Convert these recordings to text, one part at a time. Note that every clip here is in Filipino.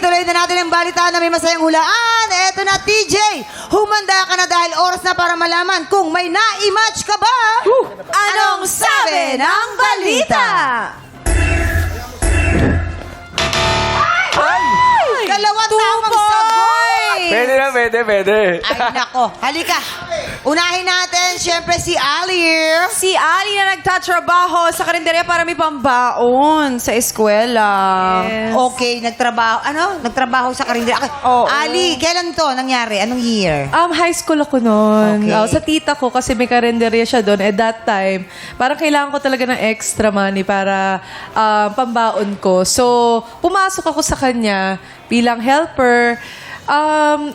ituloy na natin ang balitaan na may masayang hulaan. Eto na, TJ. Humanda ka na dahil oras na para malaman kung may na-match ka ba? Anong sabi ng balita? Dalawang tamang sagot! Pwede na, pwede. Ay, nako. Halika. Unahin natin, syempre, si Ali. Si Ali na nagtatrabaho sa karinderya para may pambaon sa eskwela. Okay, nagtrabaho. Ano? Nagtrabaho sa karinderya. Okay. Oo. Ali, kailan to nangyari? Anong year? High school ako noon. Okay. Sa tita ko, kasi may karinderya siya doon. At that time, parang kailangan ko talaga ng extra money para pambaon ko. So, pumasok ako sa kanya bilang helper.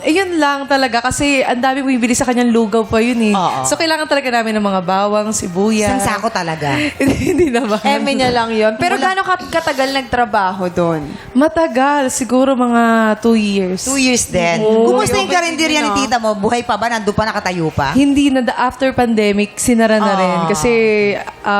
Yun lang talaga kasi ang dami bibili sa kanyang lugaw pa yun eh. Oo. So, kailangan talaga namin ng mga bawang, sibuyas. Isang sako talaga. Hindi naman. Eme niya lang yun. Pero gaano katagal nagtrabaho doon? Matagal. Siguro mga 2 years. 2 years din. Oo. Kumusta yung Okay, karinderya ni no? tita mo? Buhay pa ba? Nandun pa? Nakatayo pa? Hindi na, after pandemic, sinara na rin. Kasi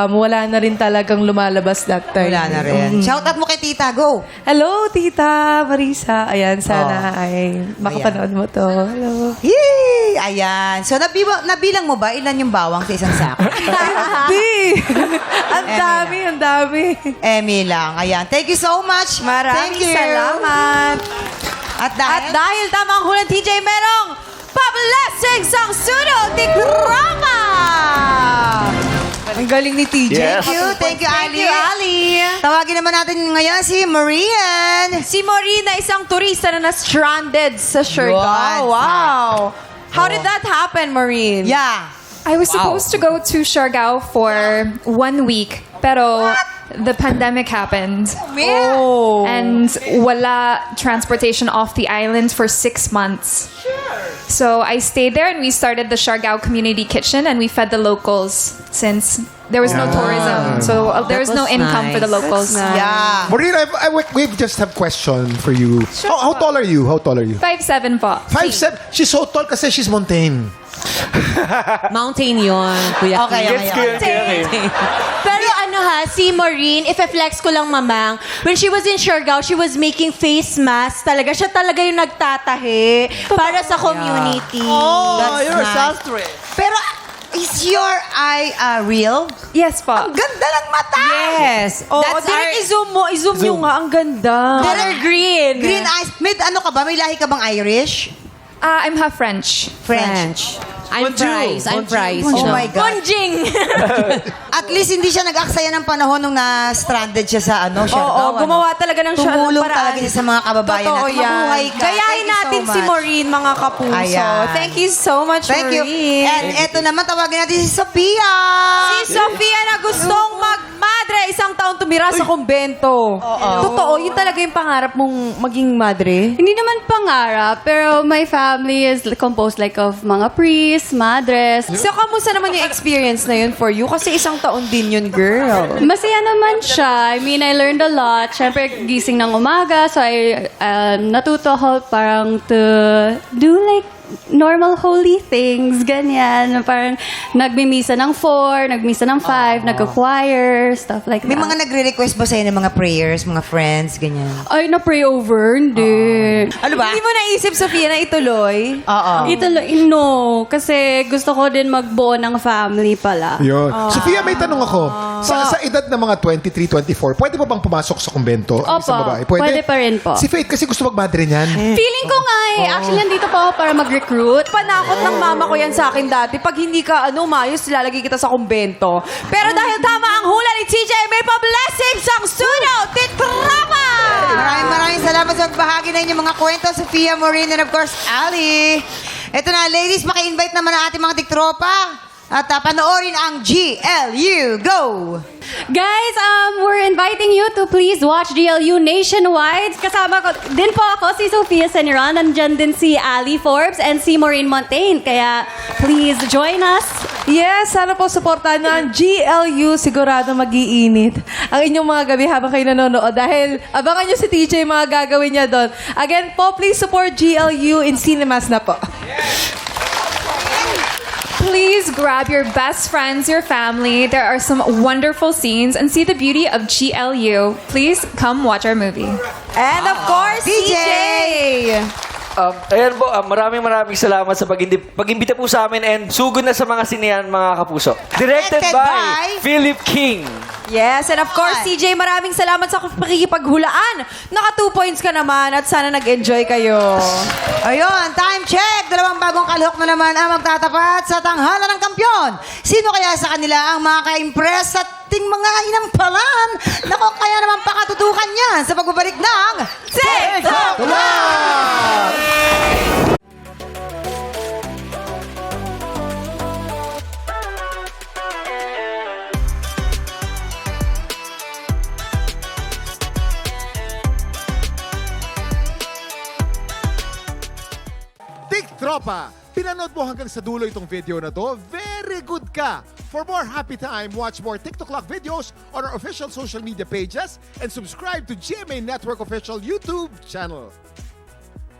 wala na rin talagang lumalabas that time. Wala na rin. Shoutout mo kay tita. Go! Hello, Tita Marisa. Ayan, sana ay makapanood mo to. Hello. Yay! Ayan. So, nabilang mo ba ilan yung bawang sa isang sako? Hindi! Ang dami, ang dami. Emmy lang. Ayan. Thank you so much. Maraming Thank you. salamat. At At dahil... dahil tama ang hula, TJ, merong pa-blessings ang sunod ni Krama! Ang galing ni TJ. Yes. Thank you, Ali. Thank you, Ali. Tawagin naman natin ngayon si Marian. Si Morina, isang turista na na-stranded sa Siargao. Yun. Wow. How did that happen, Maureen? Yeah. I was supposed to go to Siargao for 1 week, pero the pandemic happened. Oh. And wala transportation off the island for 6 months. So I stayed there and we started the Siargao Community Kitchen and we fed the locals since there was no tourism. So there was no income for the locals. Yeah. Maureen, we just have question for you. How tall are you? 5'7" po. 5'7". She's so tall kasi she's mountain. Mountain yon, Kuya Okay, Kim. Gets ko yun, Kuya Kim. Pero ano ha, si Maureen, if flex ko lang mamang, when she was in Siargao, she was making face masks talaga. Siya talaga yung nagtatahi para sa community. That's nice. Pero, is your eye real? Yes po. Ang ganda ng mata! Yes. Oh, That's direct our- i-zoom mo. I-zoom nyo nga. Ang ganda. Color green. Green eyes. May ano ka ba? May lahi ka bang Irish? I'm half French. French. I'm Fries. I'm Fries. Oh my God. Bonjing. At least hindi siya nag-aksaya ng panahon nung na-stranded siya sa Siargao. Oo, gumawa talaga ng siya ng Tumulong paraan. talaga siya sa mga kababayan Totoo natin. yan. Mabuhay ka. Gayahin Thank you natin so si much. Maureen, mga kapuso. Ayan. Thank you so much, Thank you. Maureen. And eto naman, tawagin natin si Sophia. Si Sofia na gustong magmadre, isang taon tumira sa kumbento. Totoo, yun talaga yung pangarap mong maging madre? Hindi naman pangarap, pero my family is composed like of mga priests, madres. So, kamusta naman yung experience na yun for you? Kasi isang taon din yun, girl. Masaya naman siya. I mean, I learned a lot. Siyempre, gising ng umaga, so I natuto ako parang to do like normal holy things, ganyan. Parang nagmimisa ng 4, nagmisa ng 5, nagka-choir, stuff like May that. mga nagre-request ba sa'yo ng mga prayers, mga friends, ganyan? Ay, na-pray over? Hindi. Ano ba? Hindi mo naisip, Sofia, na ituloy? Oo. No. Kasi gusto ko din magbuo ng family pala. Yun. Sophia, may tanong ako. Sa edad ng mga 23, 24, pwede pa bang pumasok sa kumbento ang isang Opo, babae? pwede pa rin po. Si Faith kasi gusto magmadre niyan. Feeling ko nga eh. Actually, nandito pa ako para mag-recruit. Panakot ng mama ko yan sa akin dati. Pag hindi ka, umayos, lalagay kita sa kumbento. Pero dahil tama ang hula ni TJ, may pa-blessings ang sunod ni Trama! Maraming salamat sa pagbahagi na inyong mga kwento, Sophia, Maureen, and of course, Ali. Ito na, ladies, maki-invite naman ang ating mga tiktropa. At panoorin ang GLU. Go! Guys, we're inviting you to please watch GLU nationwide. Kasama ko din po ako si Sofia Seniran. Nandyan din si Ali Forbes and si Maureen Montaigne. Kaya please join us. Yes, sana po supportahan nyo ang GLU. Sigurado mag-iinit ang inyong mga gabi habang kayo nanonood. Dahil abangan nyo si TJ mga gagawin niya doon. Again po, please support GLU in cinemas na po. Please grab your best friends, your family. There are some wonderful scenes and see the beauty of GLU. Please come watch our movie. And of course, DJ. Ayan po, maraming salamat sa pag-imbita po sa amin and sugod na sa mga sinehan, mga kapuso. Directed Directed by by Philip King. Yes, and of course, CJ, maraming salamat sa pakikipaghulaan. Naka 2 points ka naman at sana nag-enjoy kayo. Ayun, time check. 2 bagong kalihok na naman ang magtatapat sa tanghalan ng kampyon. Sino kaya sa kanila ang makaka-impress sa ating mga inampalan? Nako, kaya naman pakatutukan yan sa pagbabalik ng TikTok! Tropa, pinanood mo hanggang sa dulo itong video na to? Very good ka! For more happy time, watch more TikTok Clock videos on our official social media pages and subscribe to GMA Network official YouTube channel.